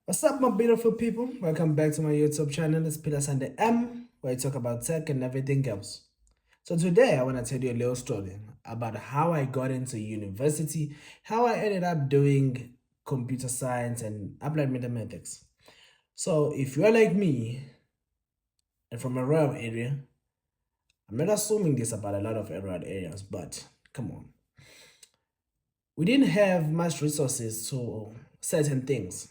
What's up, my beautiful people? Welcome back to my YouTube channel. It's Peter Sunday M, where I talk about tech and everything else. So today I want to tell you a little story about how I got into university, how I ended up doing computer science and applied mathematics. So if you're like me and from a rural area, I'm not assuming this about a lot of rural areas, but come on. We didn't have much resources to certain things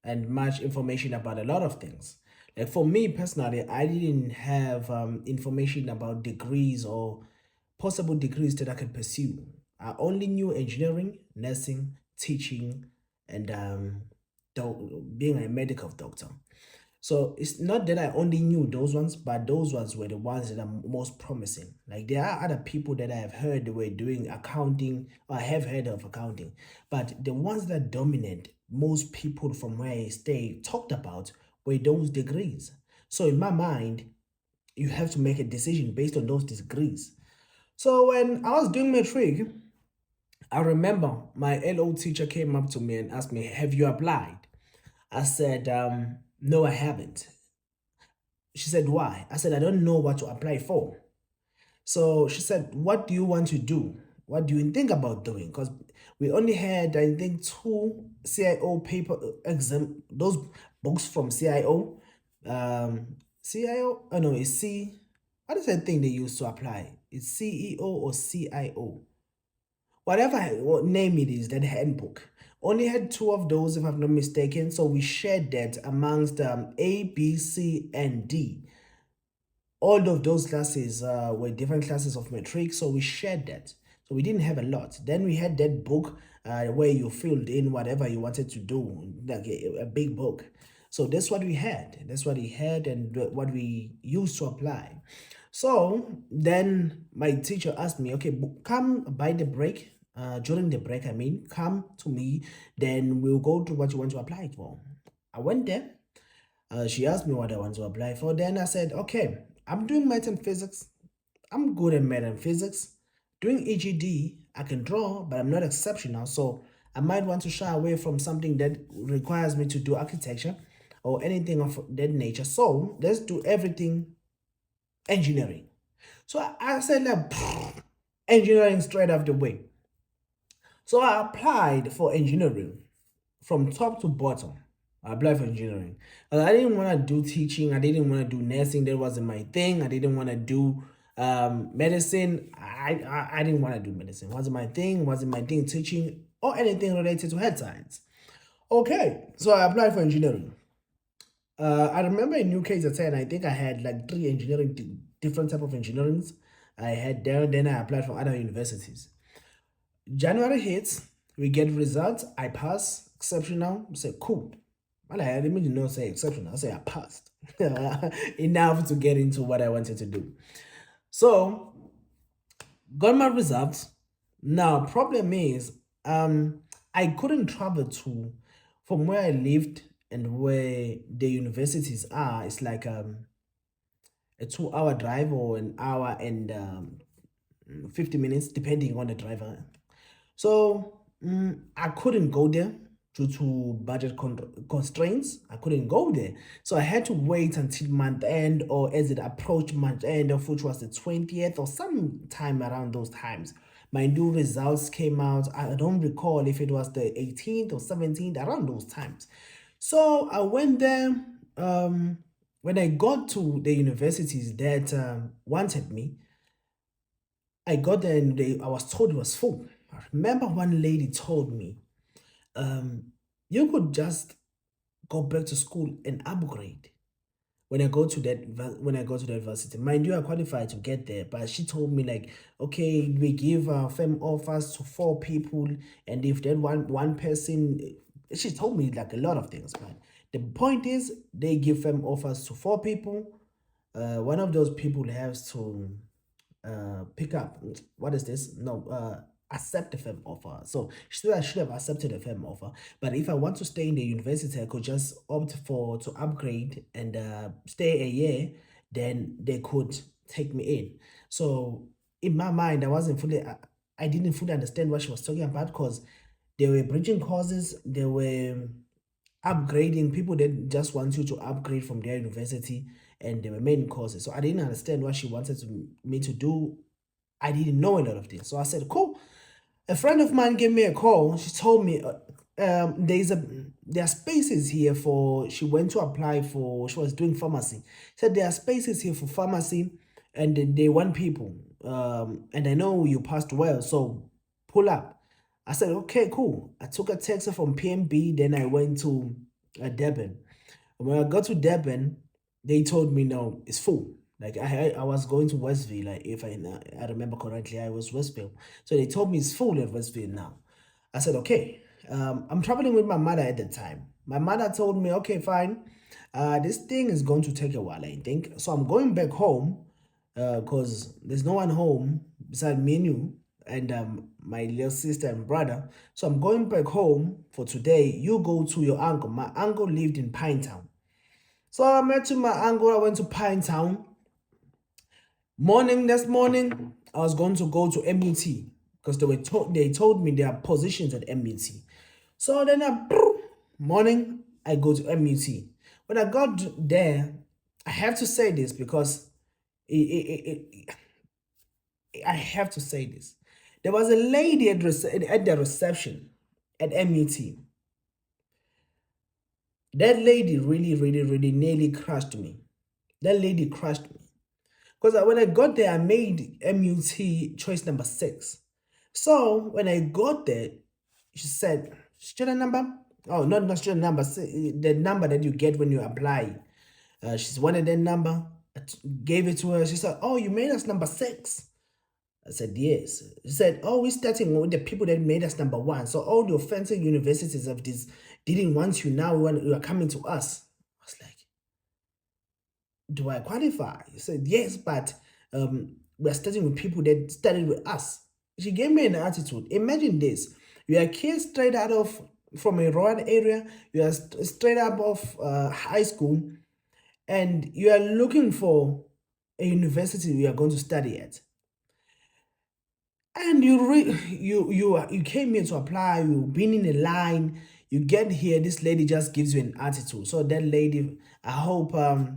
and much information about a lot of things. Like for me personally, I didn't have information about degrees or possible degrees that I could pursue. I only knew engineering, nursing, teaching, and being a medical doctor. So it's not that I only knew those ones, but those ones were the ones that are most promising. Like there are other people that I have heard were doing accounting, or I have heard of accounting, but the ones that dominate most people from where I stay talked about were those degrees. So in my mind, you have to make a decision based on those degrees. So when I was doing matric, I remember my LO teacher came up to me and asked me, "Have you applied?" I said, "No, I haven't." She said, "Why?" I said, "I don't know what to apply for." So she said, "What do you want to do? What do you think about doing?" Because we only had, I think, two CIO paper exam, those books from CIO. CIO, oh no, it's C. What is that thing they use to apply? It's CEO or CIO. Whatever what name it is, that handbook. Only had two of those, if I'm not mistaken. So we shared that amongst A, B, C, and D. All of those classes were different classes of matric, so we shared that. So we didn't have a lot. Then we had that book where you filled in whatever you wanted to do, like a big book. So that's what we had. That's what we had and what we used to apply. So then my teacher asked me, "Okay, come by the break. During the break, I mean, come to me. Then we'll go to what you want to apply for." I went there. She asked me what I want to apply for. Then I said, "Okay, I'm doing math and physics. I'm good at math and physics. Doing EGD, I can draw, but I'm not exceptional. So I might want to shy away from something that requires me to do architecture or anything of that nature. So let's do everything engineering." So I said, like, engineering straight off the way. So I applied for engineering from top to bottom. I applied for engineering. I didn't want to do teaching. I didn't want to do nursing. That wasn't my thing. I didn't want to do medicine. I didn't want to do medicine. Wasn't my thing. Wasn't my thing teaching or anything related to health science. Okay, so I applied for engineering. I remember in UK10, I think I had like three engineering, different type of engineerings. I had there. Then I applied for other universities. January hits, we get results. I pass, exceptional. I say, cool. Well, I didn't not say exceptional. I say I passed. Enough to get into what I wanted to do. So, got my results. Now, problem is, I couldn't travel to from where I lived and where the universities are. It's like a 2 hour drive or an hour and 50 minutes, depending on the driver. So I couldn't go there due to budget constraints. I couldn't go there. So I had to wait until month end, or as it approached month end, of which was the 20th or some time around those times. My new results came out. I don't recall if it was the 18th or 17th, around those times. So I went there. When I got to the universities that wanted me, I got there and I was told it was full. I remember one lady told me, "You could just go back to school and upgrade." When I go to the university, mind you, I qualified to get there, but she told me like, "Okay, we give firm offers to 4 people, and if that one person," she told me like a lot of things. But the point is, they give firm offers to 4 people. One of those people has to pick up, what is this? No, accept the firm offer. So I should have accepted the firm offer. But if I want to stay in the university, I could just opt for to upgrade and stay a year. Then they could take me in. So in my mind, I didn't fully understand what she was talking about, because there were bridging courses, there were upgrading people that just want you to upgrade from their university and their main courses. So I didn't understand what she wanted me to do. I didn't know a lot of this. So I said, cool. A friend of mine gave me a call. She told me there are spaces here for. She went to apply for. She was doing pharmacy. Said there are spaces here for pharmacy, and they want people. And I know you passed well, so pull up. I said, okay, cool. I took a taxi from PMB. Then I went to Durban. When I got to Durban, they told me no, it's full. Like I was going to Westville. Like if I remember correctly, I was Westville. So they told me it's full at Westville now. I said okay. I'm traveling with my mother at the time. My mother told me okay, fine. This thing is going to take a while, I think. So I'm going back home, cause there's no one home beside me and you and my little sister and brother. So I'm going back home for today. You go to your uncle. My uncle lived in Pinetown. So I met to my uncle. I went to Pinetown. Next morning, I was going to go to MUT because they told me there are positions at MUT. So then morning I go to MUT. When I got there, I have to say this because I have to say this. There was a lady at the reception at MUT. That lady really nearly crushed me. That lady crushed me. Because when I got there, I made MUT choice number 6. So when I got there, she said, student number? Oh, not student number, the number that you get when you apply. She's wanted that number. Gave it to her. She said, oh, you made us number 6. I said, yes. She said, oh, we're starting with the people that made us number 1. So all the offensive universities of this didn't want you now. You are coming to us. I was like, do I qualify? He said, yes, but we're starting with people that started with us. She gave me an attitude. Imagine this. You are a kid straight out of, from a rural area. You are straight out of high school. And you are looking for a university you are going to study at. And you came here to apply, you've been in a line, you get here, this lady just gives you an attitude. So that lady, I hope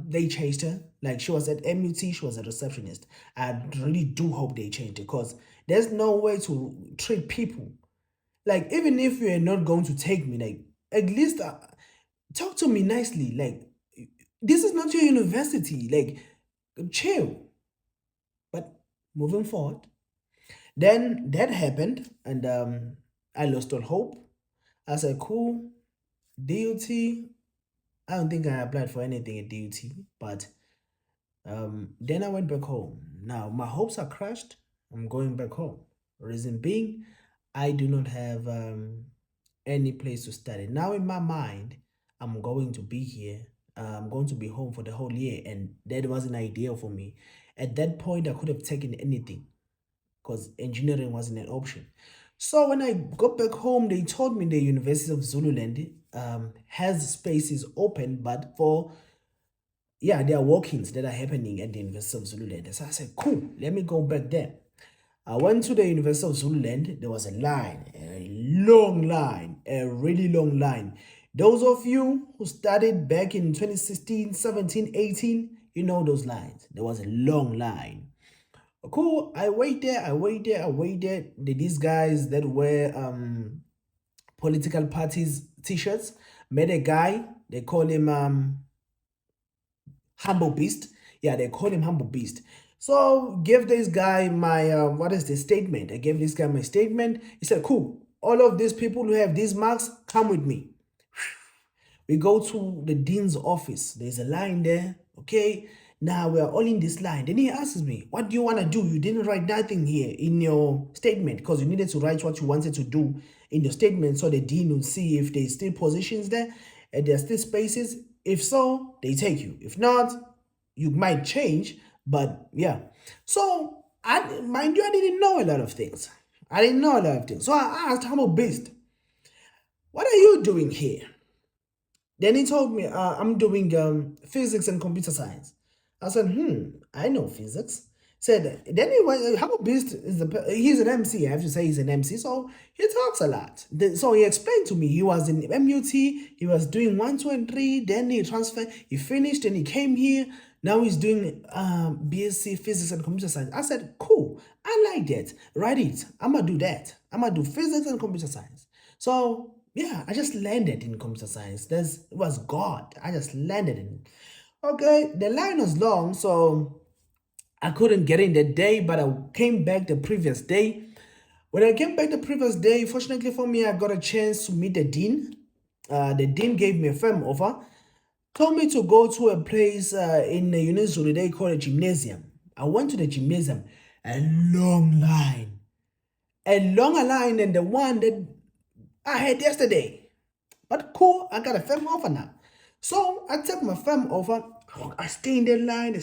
they changed her. Like she was at MUT, she was a receptionist. I really do hope they changed it because there's no way to treat people. Like even if you're not going to take me, like at least talk to me nicely. Like this is not your university. Like chill. But moving forward. Then that happened, and I lost all hope. I said, cool, DUT. I don't think I applied for anything at DUT, but then I went back home. Now, my hopes are crushed. I'm going back home. Reason being, I do not have any place to study. Now, in my mind, I'm going to be here. I'm going to be home for the whole year, and that wasn't ideal for me. At that point, I could have taken anything because engineering wasn't an option. So when I got back home, they told me the University of Zululand has spaces open, but for, yeah, there are walk-ins that are happening at the University of Zululand. So I said, cool, let me go back there. I went to the University of Zululand. There was a line, a long line, a really long line. Those of you who studied back in 2016, 17, 18, you know those lines. There was a long line. Cool. I waited. These guys that wear political parties t-shirts met a guy. They call him Humble Beast. Yeah, they call him Humble Beast. So give this guy my what is the statement? I gave this guy my statement. He said, cool. All of these people who have these marks, come with me. We go to the dean's office. There's a line there. Okay. Now we are all in this line. Then he asks me, what do you want to do? You didn't write nothing here in your statement because you needed to write what you wanted to do in your statement so the dean will see if there's still positions there and there's still spaces. If so, they take you. If not, you might change. But yeah. So, mind you, I didn't know a lot of things. So I asked Humble Beast, what are you doing here? Then he told me, I'm doing physics and computer science. I said, I know physics. Said then he was how Beast is he's an MC. I have to say he's an MC, so he talks a lot. So he explained to me he was in MUT, he was doing 1, 2, and 3, then he transferred, he finished, and he came here. Now he's doing BSc Physics and Computer Science. I said, cool, I like that. Write it. I'm gonna do that. I'm gonna do Physics and Computer Science. So yeah, I just landed in computer science. It was God. I just landed in. Okay, the line was long, so I couldn't get in that day, but I came back the previous day. When I came back the previous day, fortunately for me, I got a chance to meet the dean. The dean gave me a firm offer, told me to go to a place in the UniZulu, they call it gymnasium. I went to the gymnasium, a long line. A longer line than the one that I had yesterday. But cool, I got a firm offer now. So I take my firm offer. I stay in the line,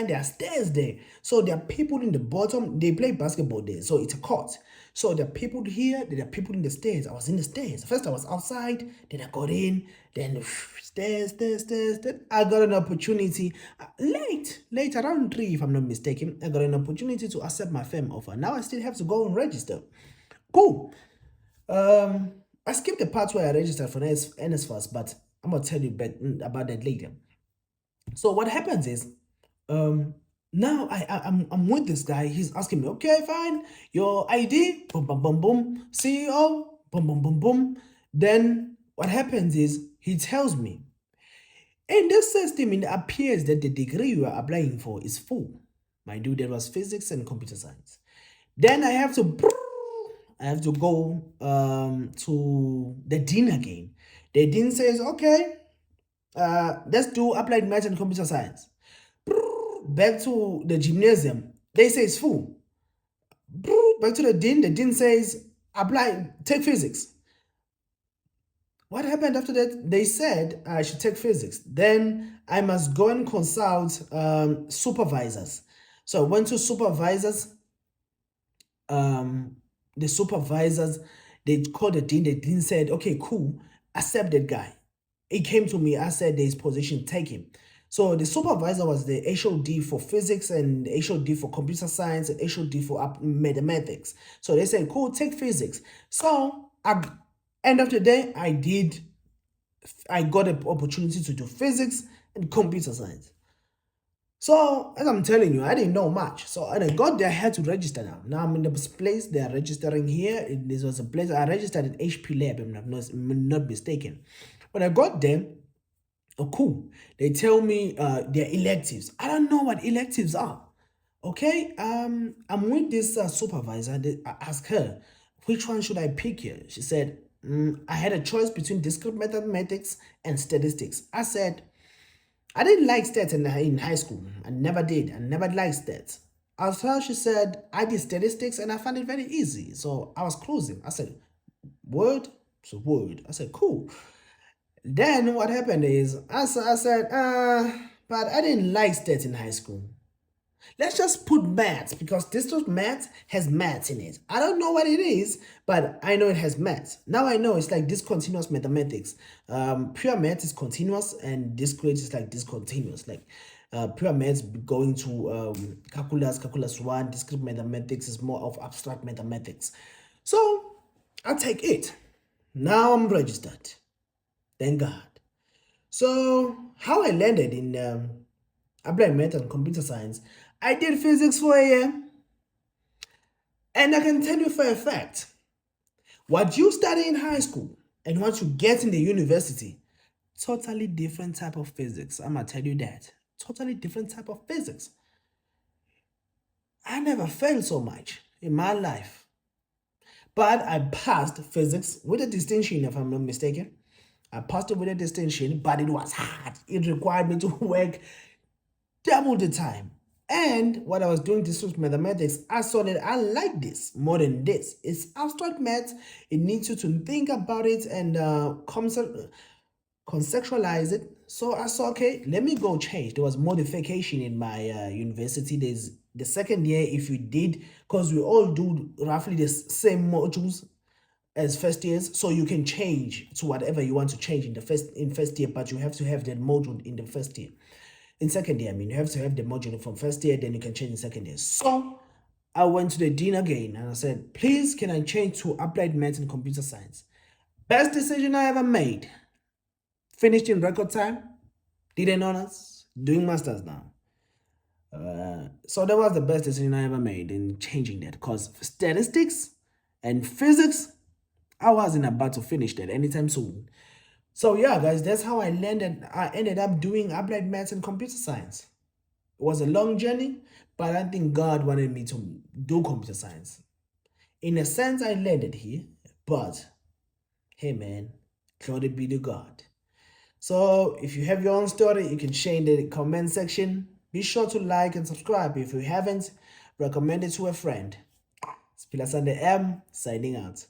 there are stairs there. So there are people in the bottom, they play basketball there. So it's a court. So there are people here, there are people in the stairs. I was in the stairs. First I was outside, then I got in, then stairs. Then I got an opportunity, late around 3 if I'm not mistaken, I got an opportunity to accept my firm offer. Now I still have to go and register. Cool. I skipped the part where I registered for NSFAS, but I'm gonna tell you about that later. So what happens is, now I'm with this guy. He's asking me, okay, fine, your ID, boom, boom, boom, boom, CEO, boom, boom, boom, boom. Then what happens is he tells me, in this system, it appears that the degree you are applying for is full. My dude, that was physics and computer science. Then I have to go to the dean again. The dean says, okay, let's do applied math and computer science. Back to the gymnasium. They say it's full. Back to the dean says, take physics. What happened after that? They said I should take physics. Then I must go and consult supervisors. So I went to supervisors. The supervisors, they called the dean said, okay, cool, accept that guy. He came to me, I said there's position, take him. So the supervisor was the HOD for physics and the HOD for computer science and HOD for mathematics. So they said, cool, take physics. So end of the day, I got an opportunity to do physics and computer science. So, as I'm telling you, I didn't know much. So, when I got there, I had to register now. Now I'm in this place, they are registering here. This was a place I registered at HP Lab, if I'm not mistaken. When I got there, oh, cool. They tell me they're electives. I don't know what electives are. Okay, I'm with this supervisor. I asked her, which one should I pick here? She said, I had a choice between discrete mathematics and statistics. I said, I didn't like stats in high school. I never did. I never liked stats. After she said, I did statistics and I found it very easy. So I was closing. I said, word? So word. I said, cool. Then what happened is, I said, but I didn't like stats in high school. Let's just put maths because district maths has maths in it. I don't know what it is, but I know it has maths. Now I know it's like discontinuous mathematics. Pure maths is continuous and discrete is like discontinuous. Like pure maths going to calculus 1, discrete mathematics is more of abstract mathematics. So I'll take it. Now I'm registered. Thank God. So how I landed in applied math and computer science, I did physics for a year. And I can tell you for a fact, what you study in high school and what you get in the university, totally different type of physics. I'm going to tell you that. Totally different type of physics. I never failed so much in my life. But I passed physics with a distinction, if I'm not mistaken. I passed it with a distinction, but it was hard. It required me to work double the time. And what I was doing discrete mathematics, I saw that I like this more than this. It's abstract math. It needs you to think about it and conceptualize it. So I saw, okay, let me go change. There was modification in my university. There's the second year, if you did, because we all do roughly the same modules as first years, so you can change to whatever you want to change in first year, but you have to have that module in the first year. in second year. I mean, you have to have the module from first year, then you can change in second year. So I went to the dean again and I said, please, can I change to applied maths and computer science? Best decision I ever made. Finished in record time, did an honors, doing masters now. So that was the best decision I ever made in changing that, because statistics and physics, I wasn't about to finish that anytime soon. So yeah, guys, that's how I landed. I ended up doing applied maths and computer science. It was a long journey, but I think God wanted me to do computer science. In a sense, I landed here, but hey man, glory be to God. So if you have your own story, you can share in the comment section. Be sure to like and subscribe if you haven't. Recommend it to a friend. It's Pilasande M signing out.